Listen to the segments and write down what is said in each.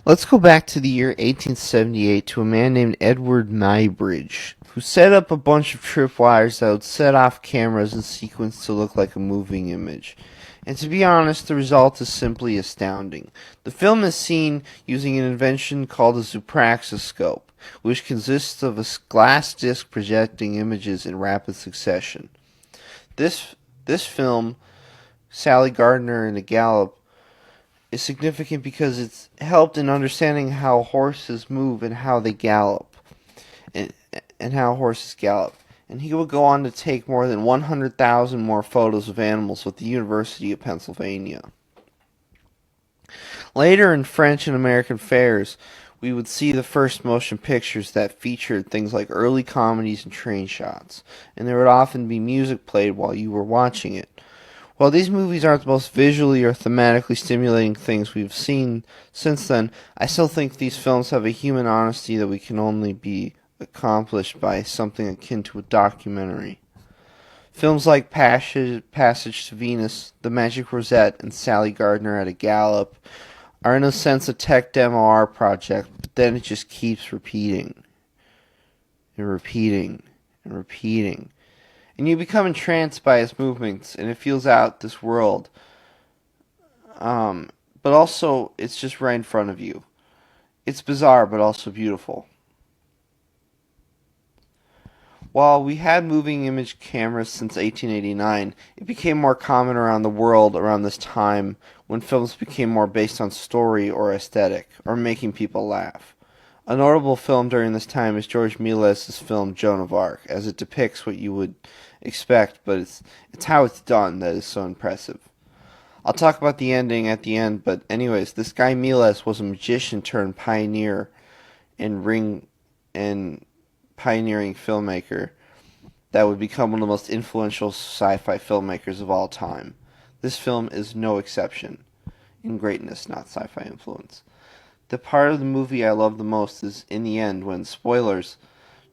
Let's go back to the year 1878 to a man named Edward Muybridge, who set up a bunch of tripwires that would set off cameras in sequence to look like a moving image. And to be honest, the result is simply astounding. The film is seen using an invention called a zoopraxiscope, which consists of a glass disc projecting images in rapid succession. This film, Sally Gardner and a Gallop, is significant because it's helped in understanding how horses move and how they gallop, and, and how horses gallop. And he would go on to take more than 100,000 more photos of animals with the University of Pennsylvania. Later in French and American fairs, we would see the first motion pictures that featured things like early comedies and train shots, and there would often be music played while you were watching it. While these movies aren't the most visually or thematically stimulating things we've seen since then, I still think these films have a human honesty that we can only be accomplished by something akin to a documentary. Films like Passage to Venus, The Magic Rosette, and Sally Gardner at a Gallop are in a sense a tech demo art project, but then it just keeps repeating and repeating and repeating. And you become entranced by its movements, and it feels out this world. But also, it's just right in front of you. It's bizarre, but also beautiful. While we had moving image cameras since 1889, it became more common around the world around this time when films became more based on story or aesthetic, or making people laugh. A notable film during this time is George Méliès' film Joan of Arc, as it depicts what you would expect, but it's how it's done that is so impressive. I'll talk about the ending at the end, but anyways, this guy Méliès was a magician turned pioneer and pioneering filmmaker that would become one of the most influential sci-fi filmmakers of all time. This film is no exception in greatness, not sci-fi influence. The part of the movie I love the most is in the end when, spoilers,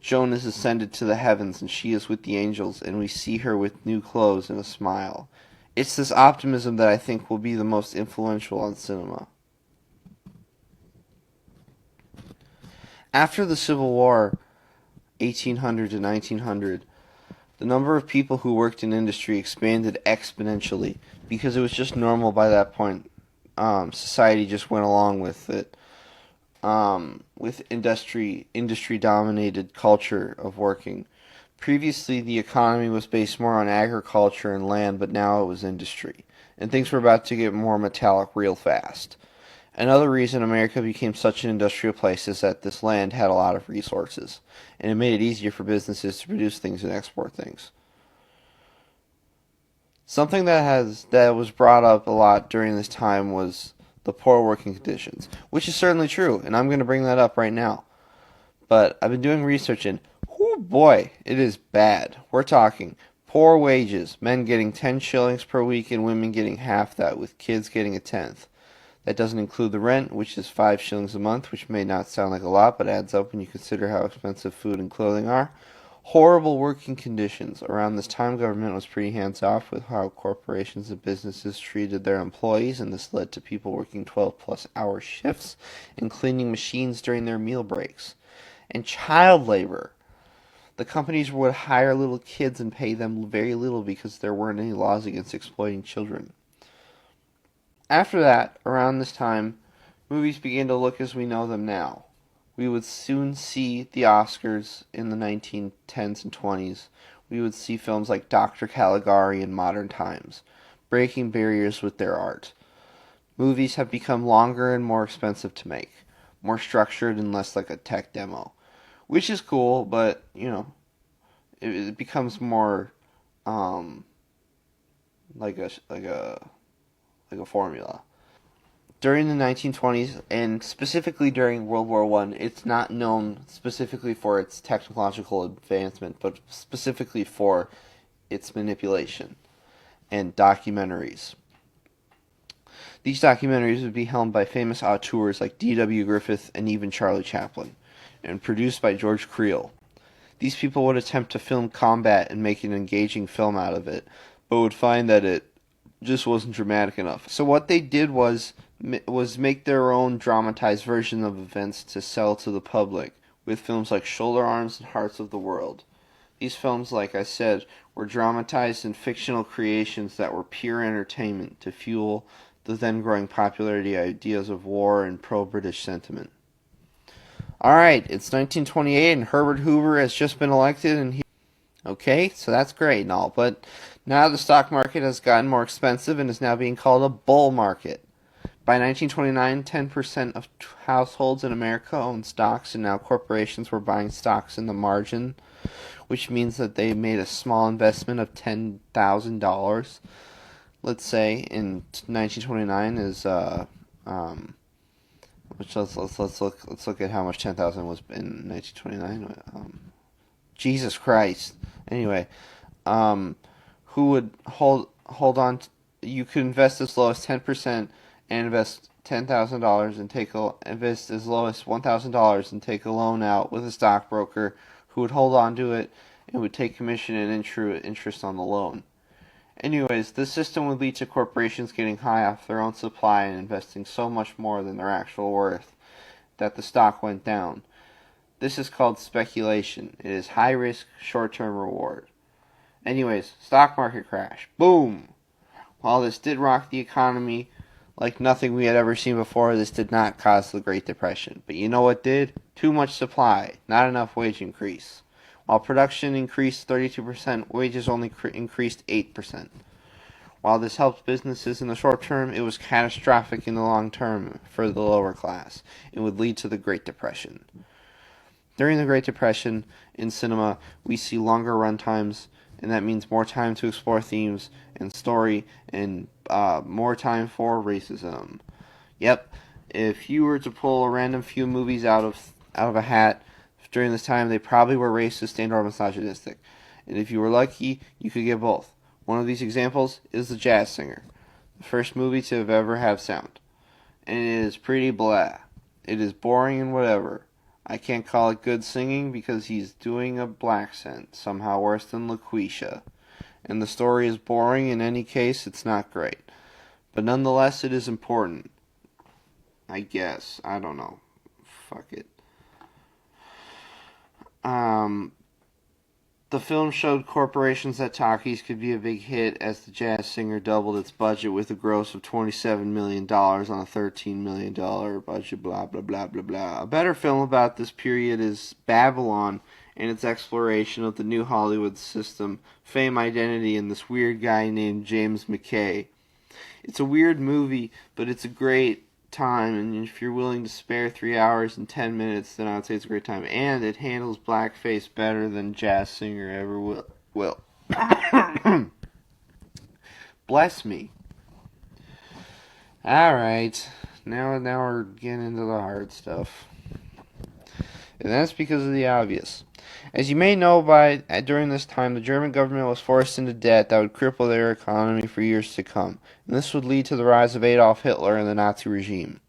Joan is ascended to the heavens and she is with the angels and we see her with new clothes and a smile. It's this optimism that I think will be the most influential on cinema. After the Civil War, 1800 to 1900, the number of people who worked in industry expanded exponentially because it was just normal by that point. Society just went along with it. With industry dominated culture of working. Previously, the economy was based more on agriculture and land, but now it was industry, and things were about to get more metallic real fast. Another reason America became such an industrial place is that this land had a lot of resources, and it made it easier for businesses to produce things and export things. Something that was brought up a lot during this time was the poor working conditions, which is certainly true, and I'm going to bring that up right now. But I've been doing research and, oh boy, it is bad. We're talking poor wages, men getting 10 shillings per week and women getting half that, with kids getting a tenth. That doesn't include the rent, which is 5 shillings a month, which may not sound like a lot, but adds up when you consider how expensive food and clothing are. Horrible working conditions. Around this time, government was pretty hands-off with how corporations and businesses treated their employees, and this led to people working 12-plus hour shifts and cleaning machines during their meal breaks. And child labor. The companies would hire little kids and pay them very little because there weren't any laws against exploiting children. After that, around this time, movies began to look as we know them now. We would soon see the Oscars in the 1910s and 20s. We would see films like Dr. Caligari in modern times, breaking barriers with their art. Movies have become longer and more expensive to make, more structured and less like a tech demo, which is cool, but, it becomes more like a formula. During the 1920s, and specifically during World War I, it's not known specifically for its technological advancement, but specifically for its manipulation and documentaries. These documentaries would be helmed by famous auteurs like D.W. Griffith and even Charlie Chaplin, and produced by George Creel. These people would attempt to film combat and make an engaging film out of it, but would find that it just wasn't dramatic enough. So what they did was make their own dramatized version of events to sell to the public with films like Shoulder Arms and Hearts of the World. These films, like I said, were dramatized and fictional creations that were pure entertainment to fuel the then growing popularity ideas of war and pro-British sentiment. Alright, it's 1928 and Herbert Hoover has just been elected and okay, so that's great and all, but now the stock market has gotten more expensive and is now being called a bull market. By 1929, 10% of households in America owned stocks, and now corporations were buying stocks in the margin, which means that they made a small investment of $10,000. Let's say in 1929 is which let's look at how much 10,000 was in 1929. Jesus Christ. Anyway, who would hold on? You could invest as low as 10% and invest $10,000 and invest as low as $1,000 and take a loan out with a stockbroker who would hold on to it and would take commission and interest on the loan. Anyways, this system would lead to corporations getting high off their own supply and investing so much more than their actual worth that the stock went down. This is called speculation. It is high risk, short-term reward. Anyways, stock market crash. Boom! While this did rock the economy like nothing we had ever seen before, this did not cause the Great Depression. But you know what did? Too much supply, not enough wage increase. While production increased 32%, wages only increased 8%. While this helped businesses in the short term, it was catastrophic in the long term for the lower class. It would lead to the Great Depression. During the Great Depression, in cinema, we see longer run times, and that means more time to explore themes and story, and more time for racism. Yep, if you were to pull a random few movies out of a hat during this time, they probably were racist and or misogynistic. And if you were lucky, you could get both. One of these examples is The Jazz Singer, the first movie to ever have sound. And it is pretty blah. It is boring and whatever. I can't call it good singing because he's doing a black accent, somehow worse than LaQuisha. And the story is boring. In any case, it's not great. But nonetheless, it is important. I guess. I don't know. Fuck it. The film showed corporations that talkies could be a big hit as The Jazz Singer doubled its budget with a gross of $27 million on a $13 million budget, blah, blah, blah, blah, blah. A better film about this period is Babylon and its exploration of the new Hollywood system, fame, identity, and this weird guy named James McKay. It's a weird movie, but it's a great time, and if you're willing to spare 3 hours and 10 minutes, then I would say it's a great time. And it handles blackface better than Jazz Singer ever will. Bless me. Alright, now we're getting into the hard stuff. And that's because of the obvious. As you may know, during this time, the German government was forced into debt that would cripple their economy for years to come. And this would lead to the rise of Adolf Hitler and the Nazi regime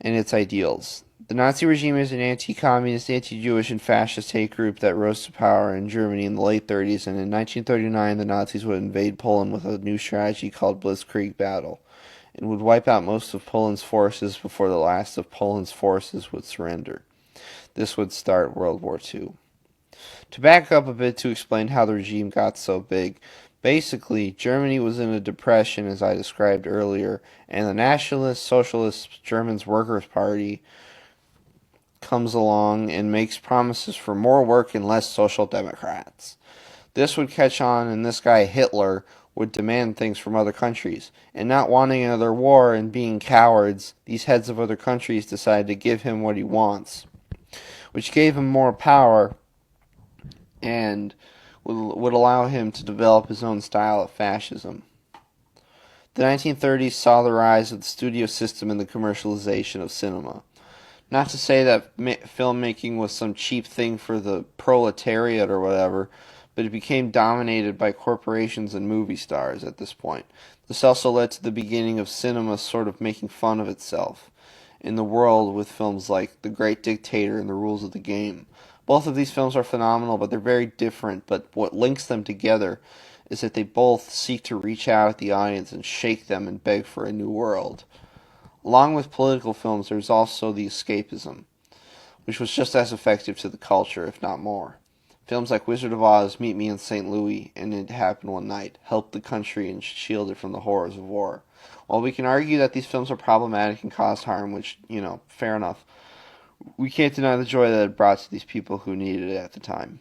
and its ideals. The Nazi regime is an anti-communist, anti-Jewish, and fascist hate group that rose to power in Germany in the late 30s, and in 1939 the Nazis would invade Poland with a new strategy called Blitzkrieg Battle, and would wipe out most of Poland's forces before the last of Poland's forces would surrender. This would start World War II. To back up a bit to explain how the regime got so big, basically, Germany was in a depression, as I described earlier, and the Nationalist Socialist Germans Workers' Party comes along and makes promises for more work and less social democrats. This would catch on, and this guy Hitler would demand things from other countries. And not wanting another war and being cowards, these heads of other countries decided to give him what he wants, which gave him more power and would allow him to develop his own style of fascism. The 1930s saw the rise of the studio system and the commercialization of cinema. Not to say that filmmaking was some cheap thing for the proletariat or whatever, but it became dominated by corporations and movie stars at this point. This also led to the beginning of cinema sort of making fun of itself in the world with films like The Great Dictator and The Rules of the Game. Both of these films are phenomenal, but they're very different. But what links them together is that they both seek to reach out at the audience and shake them and beg for a new world. Along with political films, there's also the escapism, which was just as effective to the culture, if not more. Films like Wizard of Oz, Meet Me in St. Louis, and It Happened One Night helped the country and shield it from the horrors of war. While we can argue that these films are problematic and caused harm, which, fair enough, we can't deny the joy that it brought to these people who needed it at the time.